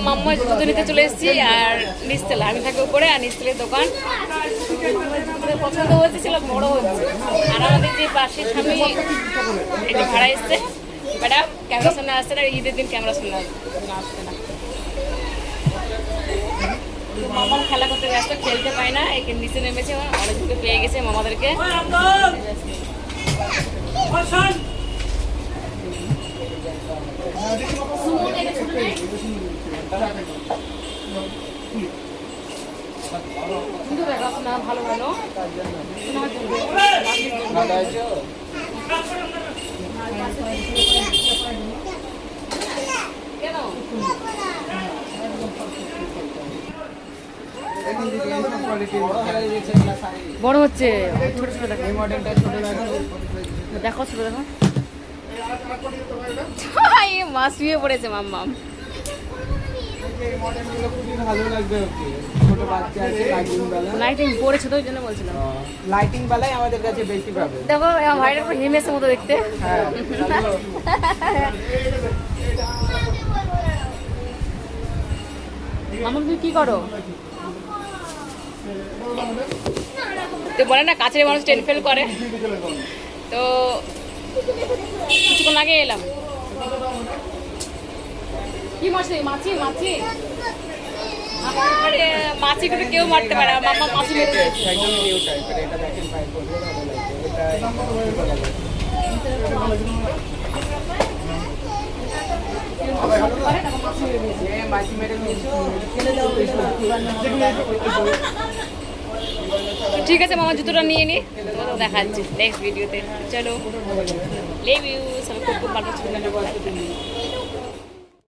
মাম্মা জুতো নিতে চলে এসেছি আর নিচতলা, আমি থাকি উপরে আর নিচতলার দোকান। পছন্দ হয়েছিল, বড় হচ্ছে। আর আমাদের যে পাশের স্বামী এটা ভাড়া এসছে, ম্যাডাম ক্যামেরার সামনে আসছে না, ঈদের দিন ক্যামেরার সামনে আসছে না। মামা খেলা করতে ব্যস্ত, খেলতে পায় না, একে নিচে নেমেছে, অনেক দূরে পেয়ে গেছে মামাদেরকে। ভালো ভালো কেন বড় হচ্ছে, ছোট ছোট দেখো, দেখো ছোট দেখো। মা শুয়ে পড়েছে মাম্মা। লাইটিং পড়েছে তো ওই জন্য বলছিলাম, লাইটিং বেলায় আমাদের কাছে বেশি পাবে। দেখো ভাইয়ের উপর হিমেসের মতো দেখতে। মামা তুমি কি করো? তো বলে না কাছের মানুষ টেন ফেল করে, তো কিছুক্ষণ আগে এলাম। কি মাছি? মাছি মাছি মাছি কিন্তু কেউ মারতে পারে না, মাম্মা মাছি মেরে দিয়েছে। ঠিক আছে মামা, জুতোটা নিয়ে নি, দেখাচ্ছি নেক্সট ভিডিওতে। চলো, লেভ ইউ, সবাই খুব খুব ভালো।